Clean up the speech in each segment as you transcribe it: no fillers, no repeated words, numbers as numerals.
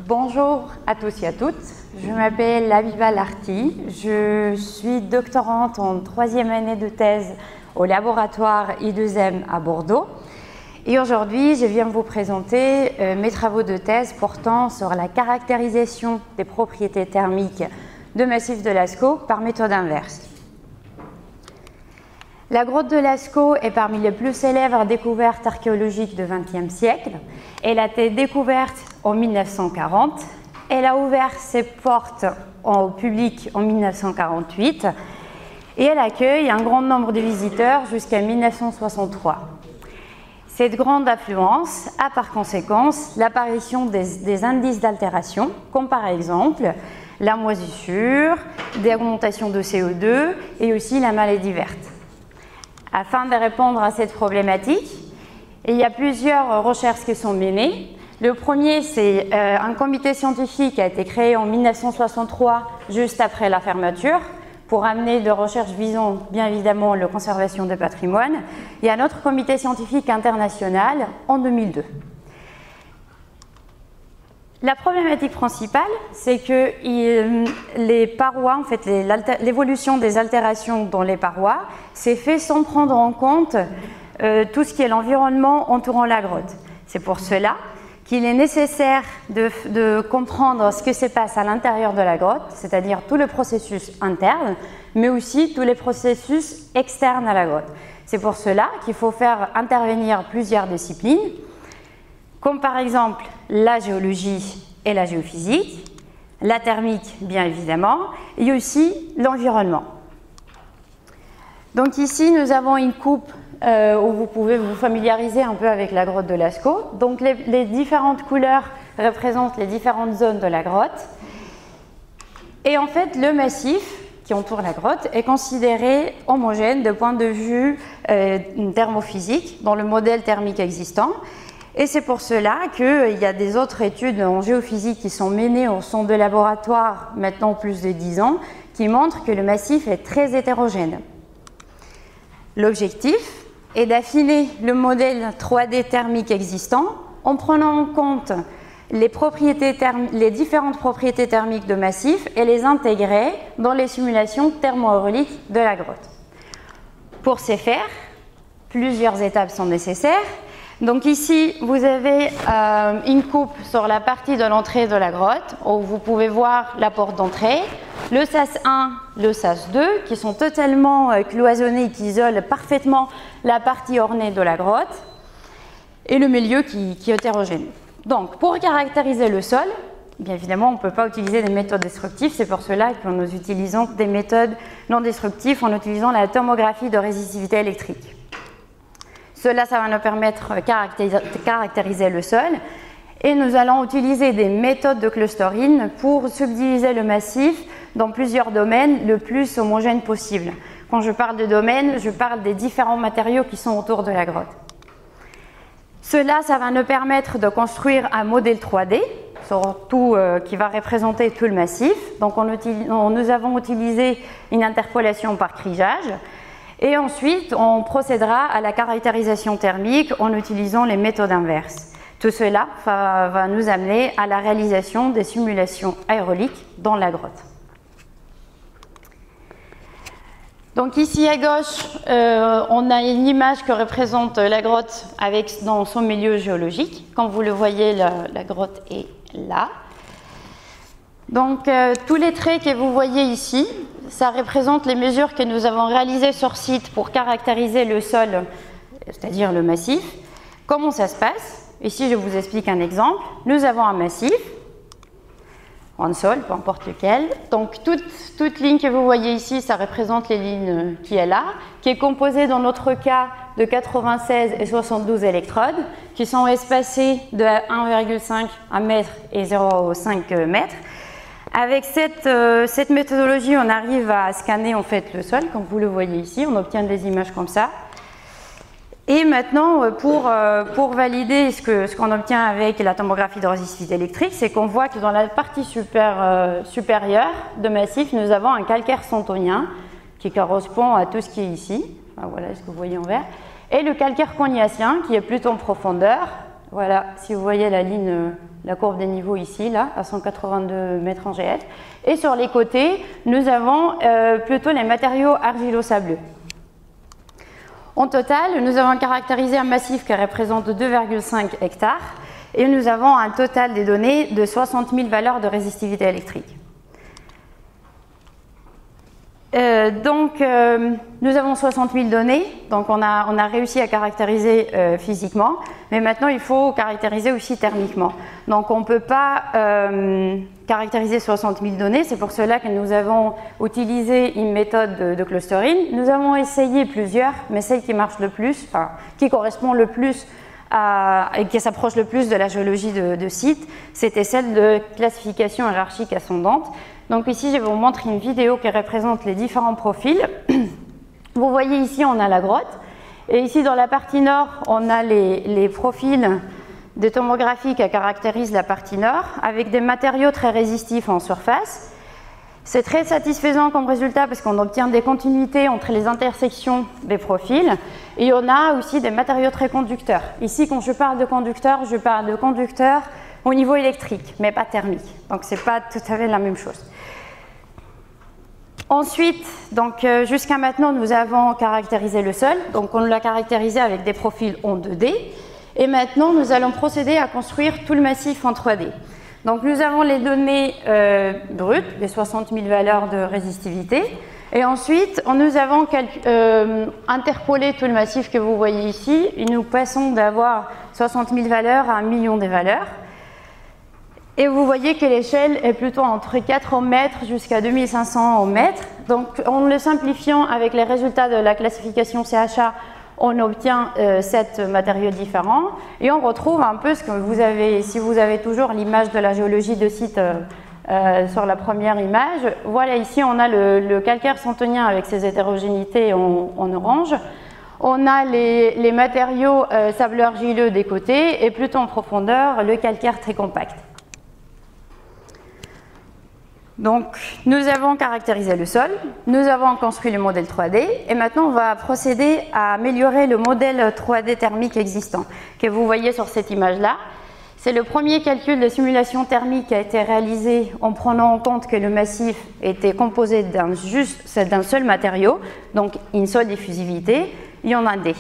Bonjour à tous et à toutes, je m'appelle Aviva Larti, je suis doctorante en 3e année de thèse au laboratoire I2M à Bordeaux et aujourd'hui je viens vous présenter mes travaux de thèse portant sur la caractérisation des propriétés thermiques de massifs de Lascaux par méthode inverse. La grotte de Lascaux est parmi les plus célèbres découvertes archéologiques du XXe siècle. Elle a été découverte en 1940. Elle a ouvert ses portes au public en 1948 et elle accueille un grand nombre de visiteurs jusqu'à 1963. Cette grande affluence a par conséquence l'apparition des indices d'altération, comme par exemple la moisissure, des augmentations de CO2 et aussi la maladie verte. Afin de répondre à cette problématique, il y a plusieurs recherches qui sont menées. Le premier, c'est un comité scientifique qui a été créé en 1963, juste après la fermeture, pour amener des recherches visant bien évidemment la conservation du patrimoine. Il y a un autre comité scientifique international en 2002. La problématique principale, c'est que les parois, en fait, l'évolution des altérations dans les parois s'est fait sans prendre en compte tout ce qui est l'environnement entourant la grotte. C'est pour cela qu'il est nécessaire de comprendre ce qui se passe à l'intérieur de la grotte, c'est-à-dire tout le processus interne, mais aussi tous les processus externes à la grotte. C'est pour cela qu'il faut faire intervenir plusieurs disciplines, comme par exemple la géologie et la géophysique, la thermique bien évidemment, et aussi l'environnement. Donc ici nous avons une coupe où vous pouvez vous familiariser un peu avec la grotte de Lascaux. Donc les différentes couleurs représentent les différentes zones de la grotte. Et en fait le massif qui entoure la grotte est considéré homogène de point de vue thermophysique dans le modèle thermique existant. Et c'est pour cela qu'il y a des autres études en géophysique qui sont menées au sein de laboratoires maintenant plus de 10 ans qui montrent que le massif est très hétérogène. L'objectif est d'affiner le modèle 3D thermique existant en prenant en compte les différentes propriétés thermiques de massif et les intégrer dans les simulations thermo-hydrauliques de la grotte. Pour ce faire, plusieurs étapes sont nécessaires. Donc ici, vous avez une coupe sur la partie de l'entrée de la grotte où vous pouvez voir la porte d'entrée, le sas 1, le sas 2 qui sont totalement cloisonnés, qui isolent parfaitement la partie ornée de la grotte et le milieu qui est hétérogène. Donc pour caractériser le sol, bien évidemment on ne peut pas utiliser des méthodes destructives, c'est pour cela que nous utilisons des méthodes non destructives en utilisant la tomographie de résistivité électrique. Cela, ça va nous permettre de caractériser le sol et nous allons utiliser des méthodes de clustering pour subdiviser le massif dans plusieurs domaines le plus homogène possible. Quand je parle de domaines, je parle des différents matériaux qui sont autour de la grotte. Cela, ça va nous permettre de construire un modèle 3D, surtout qui va représenter tout le massif. Donc nous avons utilisé une interpolation par crigeage. Et ensuite, on procédera à la caractérisation thermique en utilisant les méthodes inverses. Tout cela va nous amener à la réalisation des simulations aéroliques dans la grotte. Donc ici à gauche, on a une image qui représente la grotte dans son milieu géologique. Comme vous le voyez, la grotte est là. Donc tous les traits que vous voyez ici, ça représente les mesures que nous avons réalisées sur site pour caractériser le sol, c'est-à-dire le massif. Comment ça se passe? Ici, je vous explique un exemple. Nous avons un massif, en sol, peu importe lequel. Donc toute ligne que vous voyez ici, ça représente les lignes qui est là, qui est composée dans notre cas de 96 et 72 électrodes, qui sont espacées de 1,5 m et 0,5 m. Avec cette méthodologie, on arrive à scanner en fait le sol, comme vous le voyez ici, on obtient des images comme ça. Et maintenant, pour valider ce qu'on obtient avec la tomographie de résistivité électrique, c'est qu'on voit que dans la partie supérieure de massif, nous avons un calcaire santonien qui correspond à tout ce qui est ici. Enfin, voilà ce que vous voyez en vert. Et le calcaire cognassien qui est plutôt en profondeur. Voilà, si vous voyez la ligne la courbe des niveaux ici, là, à 182 mètres en GF. Et sur les côtés, nous avons plutôt les matériaux argilo-sableux. En total, nous avons caractérisé un massif qui représente 2,5 hectares et nous avons un total des données de 60 000 valeurs de résistivité électrique. Nous avons 60 000 données, donc on a réussi à caractériser physiquement, mais maintenant il faut caractériser aussi thermiquement. Donc on ne peut pas caractériser 60 000 données, c'est pour cela que nous avons utilisé une méthode de clustering. Nous avons essayé plusieurs, mais celle qui marche le plus, enfin qui correspond le plus et qui s'approche le plus de la géologie de site, c'était celle de classification hiérarchique ascendante. Donc ici, je vais vous montrer une vidéo qui représente les différents profils. Vous voyez ici, on a la grotte. Et ici, dans la partie nord, on a les profils de tomographie qui caractérisent la partie nord, avec des matériaux très résistifs en surface. C'est très satisfaisant comme résultat parce qu'on obtient des continuités entre les intersections des profils. Et on a aussi des matériaux très conducteurs. Ici, quand je parle de conducteurs au niveau électrique, mais pas thermique. Donc, ce n'est pas tout à fait la même chose. Ensuite, jusqu'à maintenant, nous avons caractérisé le sol. Donc, on l'a caractérisé avec des profils en 2D. Et maintenant, nous allons procéder à construire tout le massif en 3D. Donc, nous avons les données brutes, les 60 000 valeurs de résistivité. Et ensuite, nous avons interpolé tout le massif que vous voyez ici. Et nous passons d'avoir 60 000 valeurs à 1 million de valeurs. Et vous voyez que l'échelle est plutôt entre 4 mètres jusqu'à 2500 mètres. Donc, en le simplifiant avec les résultats de la classification CHA, on obtient 7 matériaux différents. Et on retrouve un peu ce que vous avez, si vous avez toujours l'image de la géologie de site sur la première image. Voilà, ici, on a le calcaire santonien avec ses hétérogénéités en orange. On a les matériaux sableux argileux des côtés et plutôt en profondeur, le calcaire très compact. Donc, nous avons caractérisé le sol, nous avons construit le modèle 3D et maintenant on va procéder à améliorer le modèle 3D thermique existant que vous voyez sur cette image-là. C'est le premier calcul de simulation thermique qui a été réalisé en prenant en compte que le massif était composé d'un seul matériau, donc une seule diffusivité, il y en a D.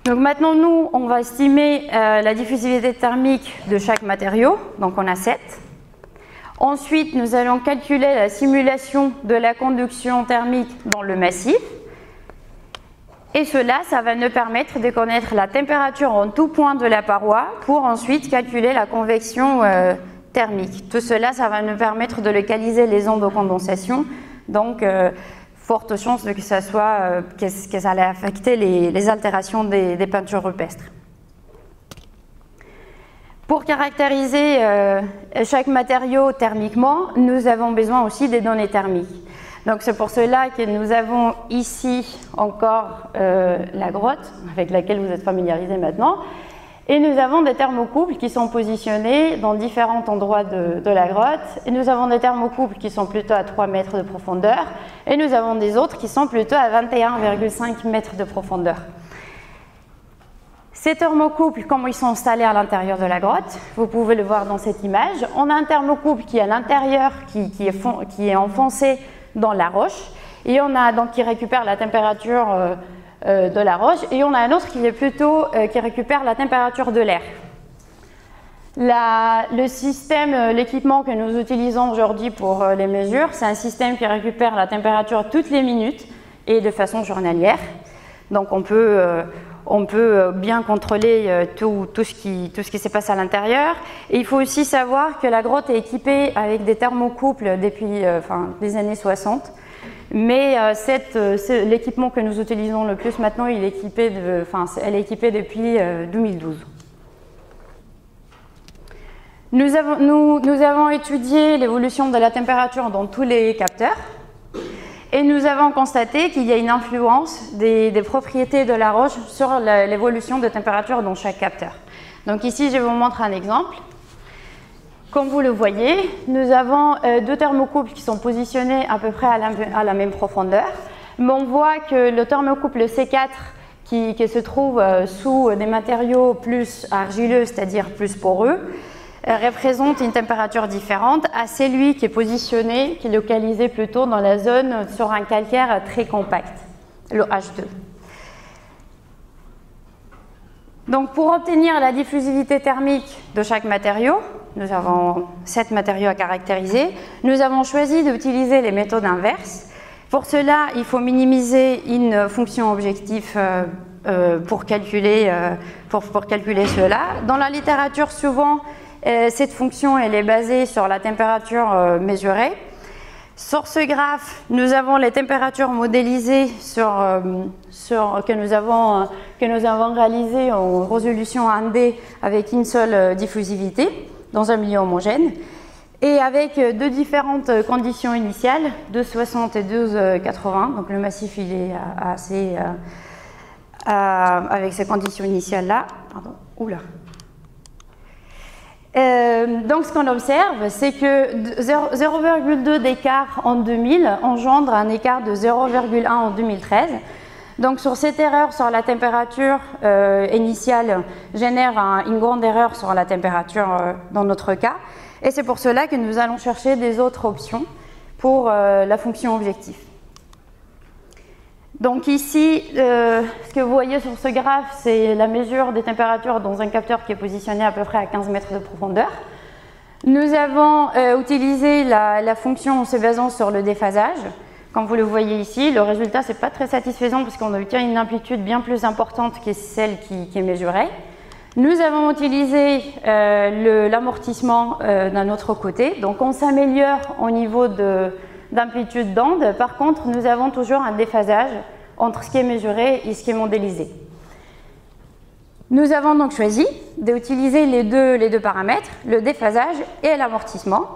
Donc maintenant, nous, on va estimer la diffusivité thermique de chaque matériau, donc on a 7. Ensuite, nous allons calculer la simulation de la conduction thermique dans le massif. Et cela, ça va nous permettre de connaître la température en tout point de la paroi pour ensuite calculer la convection thermique. Tout cela, ça va nous permettre de localiser les ondes de condensation. Donc, forte chance que ça soit, que ça allait affecter les altérations des peintures rupestres. Pour caractériser chaque matériau thermiquement, nous avons besoin aussi des données thermiques. Donc c'est pour cela que nous avons ici encore la grotte, avec laquelle vous êtes familiarisés maintenant. Et nous avons des thermocouples qui sont positionnés dans différents endroits de la grotte. Et nous avons des thermocouples qui sont plutôt à 3 mètres de profondeur. Et nous avons des autres qui sont plutôt à 21,5 mètres de profondeur. Ces thermocouples, comment ils sont installés à l'intérieur de la grotte, vous pouvez le voir dans cette image. On a un thermocouple qui est à l'intérieur, qui est enfoncé dans la roche. Et on a donc qui récupère la température de la roche. Et on a un autre qui est plutôt qui récupère la température de l'air. Le système, l'équipement que nous utilisons aujourd'hui pour les mesures, c'est un système qui récupère la température toutes les minutes et de façon journalière. Donc on peut bien contrôler tout ce qui se passe à l'intérieur. Et il faut aussi savoir que la grotte est équipée avec des thermocouples depuis les années 60. Mais l'équipement que nous utilisons le plus maintenant, elle est équipée depuis 2012. Nous avons étudié l'évolution de la température dans tous les capteurs. Et nous avons constaté qu'il y a une influence des propriétés de la roche sur l'évolution de température dans chaque capteur. Donc ici, je vous montre un exemple. Comme vous le voyez, nous avons deux thermocouples qui sont positionnés à peu près à la même profondeur. Mais on voit que le thermocouple C4 qui se trouve sous des matériaux plus argileux, c'est-à-dire plus poreux, représente une température différente à celui qui est positionné, qui est localisé plutôt dans la zone sur un calcaire très compact, le H2. Donc pour obtenir la diffusivité thermique de chaque matériau, nous avons 7 matériaux à caractériser, nous avons choisi d'utiliser les méthodes inverses. Pour cela, il faut minimiser une fonction objectif pour calculer cela. Dans la littérature, souvent, cette fonction elle est basée sur la température mesurée. Sur ce graphe, nous avons les températures modélisées que nous avons réalisées en résolution 1D avec une seule diffusivité dans un milieu homogène et avec deux différentes conditions initiales, 2,60 et 2,80. Donc le massif il est assez avec ces conditions initiales-là. Pardon, oula. Donc ce qu'on observe, c'est que 0,2 d'écart en 2000 engendre un écart de 0,1 en 2013. Donc sur cette erreur sur la température initiale génère une grande erreur sur la température dans notre cas. Et c'est pour cela que nous allons chercher des autres options pour la fonction objectif. Donc ici, ce que vous voyez sur ce graphe, c'est la mesure des températures dans un capteur qui est positionné à peu près à 15 mètres de profondeur. Nous avons utilisé la fonction en se basant sur le déphasage. Comme vous le voyez ici, le résultat n'est pas très satisfaisant parce qu'on obtient une amplitude bien plus importante que celle qui est mesurée. Nous avons utilisé l'amortissement d'un autre côté, donc on s'améliore au niveau d'amplitude d'onde. Par contre, nous avons toujours un déphasage entre ce qui est mesuré et ce qui est modélisé. Nous avons donc choisi d'utiliser les deux paramètres, le déphasage et l'amortissement.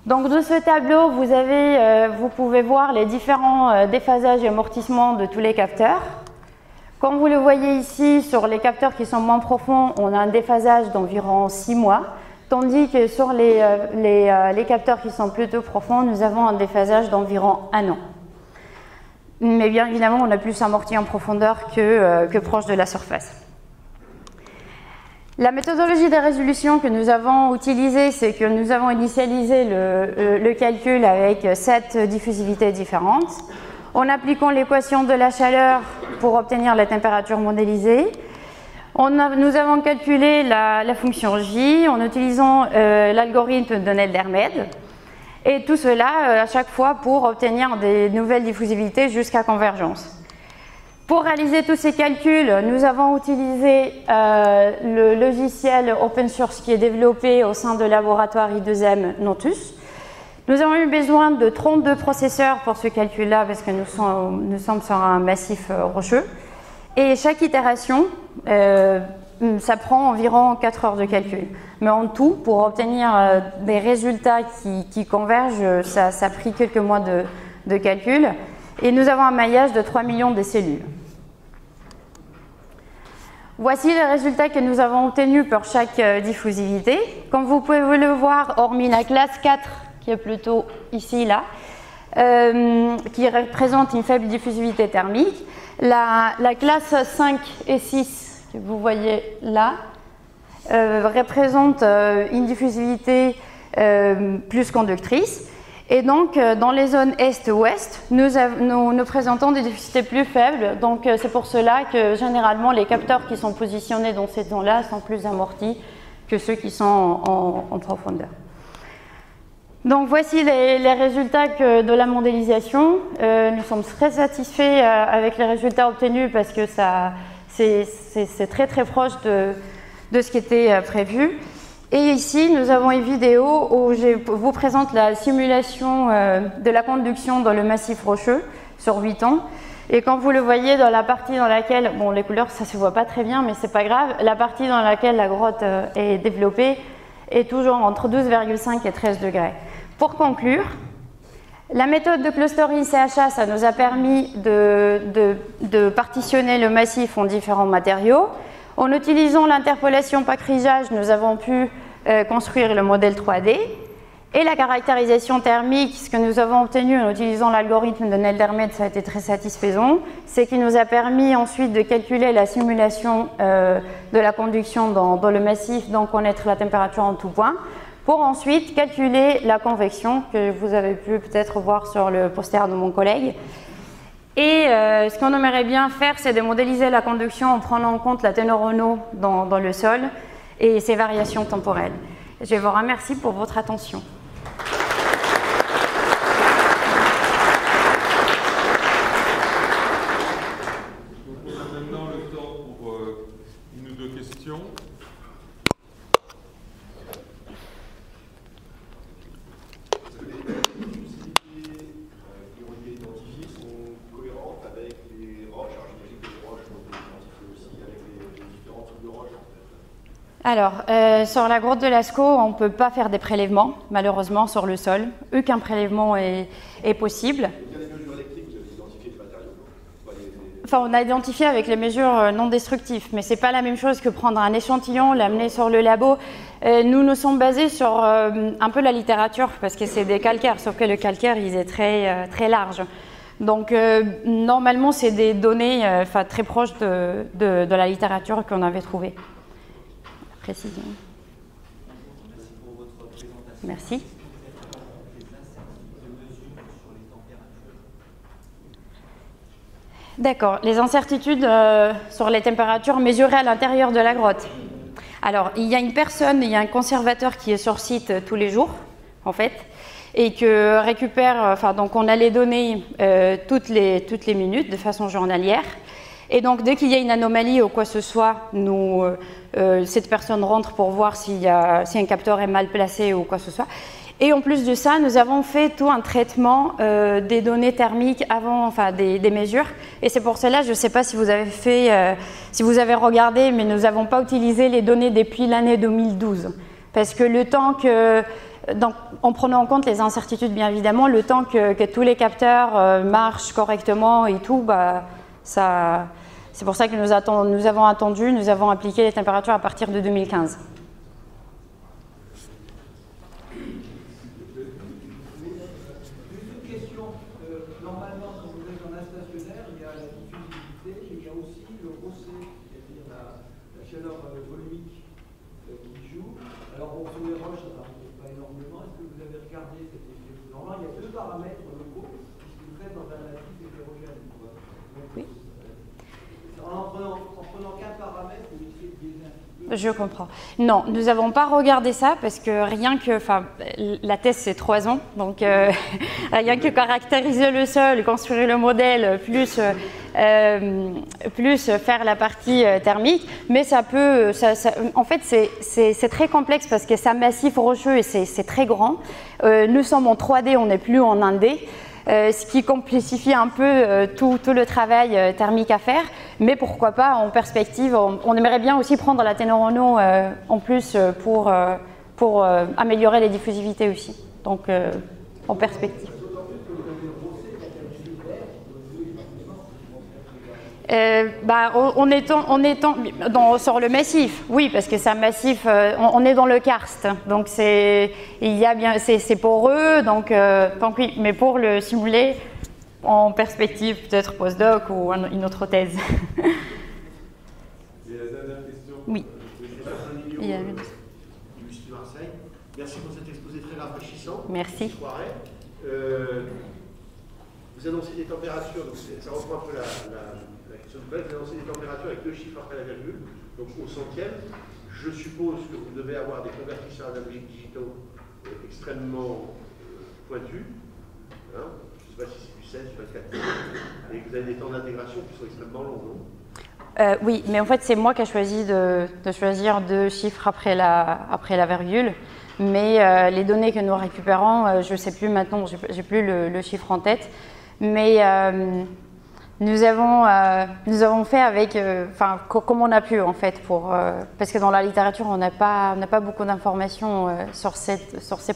Donc de ce tableau, vous pouvez voir les différents déphasages et amortissements de tous les capteurs. Comme vous le voyez ici, sur les capteurs qui sont moins profonds, on a un déphasage d'environ 6 mois. Tandis que sur les capteurs qui sont plutôt profonds, nous avons un déphasage d'environ 1 an. Mais bien évidemment, on a plus amorti en profondeur que proche de la surface. La méthodologie de résolution que nous avons utilisée, c'est que nous avons initialisé le calcul avec 7 diffusivités différentes, en appliquant l'équation de la chaleur pour obtenir la température modélisée. Nous avons calculé la fonction J en utilisant l'algorithme de Nelder-Med et tout cela à chaque fois pour obtenir des nouvelles diffusivités jusqu'à convergence. Pour réaliser tous ces calculs, nous avons utilisé le logiciel open source qui est développé au sein de laboratoire I2M Notus. Nous avons eu besoin de 32 processeurs pour ce calcul-là parce que nous sommes sur un massif rocheux. Et chaque itération, ça prend environ 4 heures de calcul. Mais en tout, pour obtenir des résultats qui convergent, ça a pris quelques mois de calcul. Et nous avons un maillage de 3 millions de cellules. Voici les résultats que nous avons obtenus pour chaque diffusivité. Comme vous pouvez le voir, hormis la classe 4, qui est plutôt ici, là, qui représente une faible diffusivité thermique, la classe 5 et 6, que vous voyez là, représente une diffusivité plus conductrice. Et donc, dans les zones est-ouest, nous présentons des diffusivités plus faibles. Donc, c'est pour cela que, généralement, les capteurs qui sont positionnés dans ces zones-là sont plus amortis que ceux qui sont en profondeur. Donc, voici les résultats de la modélisation. Nous sommes très satisfaits avec les résultats obtenus parce que c'est très, très proche de ce qui était prévu. Et ici, nous avons une vidéo où je vous présente la simulation de la conduction dans le massif rocheux sur 8 ans. Et comme vous le voyez, dans la partie dans laquelle, bon, les couleurs, ça ne se voit pas très bien, mais c'est pas grave, la partie dans laquelle la grotte est développée est toujours entre 12,5 et 13 degrés. Pour conclure, la méthode de clustering CHA, ça nous a permis de partitionner le massif en différents matériaux. En utilisant l'interpolation Packrisage, nous avons pu construire le modèle 3D. Et la caractérisation thermique, ce que nous avons obtenu en utilisant l'algorithme de Neldermed, ça a été très satisfaisant, c'est qu'il nous a permis ensuite de calculer la simulation de la conduction dans le massif, d'en connaître la température en tout point, pour ensuite calculer la convection, que vous avez pu peut-être voir sur le poster de mon collègue. Et ce qu'on aimerait bien faire, c'est de modéliser la conduction en prenant en compte la teneur en eau dans le sol et ses variations temporelles. Je vous remercie pour votre attention. Alors, sur la grotte de Lascaux, on ne peut pas faire des prélèvements, malheureusement, sur le sol. Aucun prélèvement est possible. Enfin, on a identifié avec les mesures non destructives, mais ce n'est pas la même chose que prendre un échantillon, l'amener sur le labo. Nous nous sommes basés sur un peu la littérature, parce que c'est des calcaires, sauf que le calcaire, il est très large. Donc, normalement, c'est des données très proches de la littérature qu'on avait trouvée. Précision. Merci. D'accord. Les incertitudes sur les températures mesurées à l'intérieur de la grotte. Alors, il y a une personne, il y a un conservateur qui est sur site tous les jours, en fait, et que récupère, donc on a les données toutes les minutes de façon journalière. Et donc, dès qu'il y a une anomalie ou quoi que ce soit, cette personne rentre pour voir si un capteur est mal placé ou quoi que ce soit. Et en plus de ça, nous avons fait tout un traitement des données thermiques avant, des mesures. Et c'est pour cela, je ne sais pas si vous avez si vous avez regardé, mais nous n'avons pas utilisé les données depuis l'année 2012. Parce que le temps que, en prenant en compte les incertitudes, bien évidemment, le temps que tous les capteurs marchent correctement et tout, c'est pour ça que nous avons appliqué les températures à partir de 2015. Une question. Normalement, quand vous êtes en stationnaire, il y a la diffusivité, mais il y a aussi le rossé, c'est-à-dire la chaleur volumique qui joue. Alors, bon, sur les roches, ça ne varie pas énormément. Est-ce que vous avez regardé cet effet? Normalement, il y a deux paramètres locaux qui se traitent dans un massif hétérogène. Oui. En prenant qu'un paramètre, vous essayez de biaiser un petit peu. Je comprends. Non, nous n'avons pas regardé ça parce que la thèse c'est 3 ans, donc rien que caractériser le sol, construire le modèle, plus faire la partie thermique, mais en fait c'est très complexe parce que c'est un massif rocheux et c'est très grand. Nous sommes en 3D, on n'est plus en 1D. Ce qui complexifie un peu tout le travail thermique à faire, mais pourquoi pas en perspective, on aimerait bien aussi prendre la teneur en eau en plus pour améliorer les diffusivités aussi, donc en perspective. Sur le massif, oui, parce que c'est un massif, on est dans le karst, donc c'est poreux, donc oui, mais pour le simuler en perspective, peut-être postdoc ou une autre thèse. Et la dernière question. Oui. Il y a Marseille. Merci pour cet exposé très rafraîchissant. Merci. Vous annoncez des températures, donc ça reprend un peu la question de base. Vous annoncez des températures avec 2 chiffres après la virgule, donc au centième. Je suppose que vous devez avoir des convertisseurs analogiques digitaux extrêmement pointus. Hein, je ne sais pas si c'est du 16, du 24, et que vous avez des temps d'intégration qui sont extrêmement longs, non? Oui, mais en fait, c'est moi qui ai choisi de choisir 2 chiffres après la virgule. Mais les données que nous récupérons, je ne sais plus maintenant, j'ai plus le chiffre en tête. Mais nous avons fait avec, comme on a pu en fait, parce que dans la littérature, on n'a pas beaucoup d'informations sur ces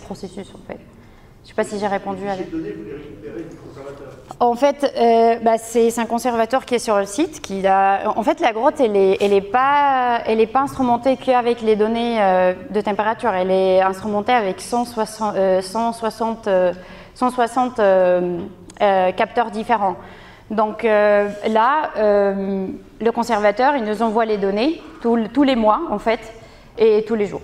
processus en fait. Je ne sais pas si j'ai répondu à la... Ces données, vous les récupérez du conservateur? En fait, c'est un conservateur qui est sur le site. En fait, la grotte, elle est pas instrumentée qu'avec les données de température. Elle est instrumentée avec 160 capteurs différents. Donc là, le conservateur, il nous envoie les données tous les mois, en fait, et tous les jours.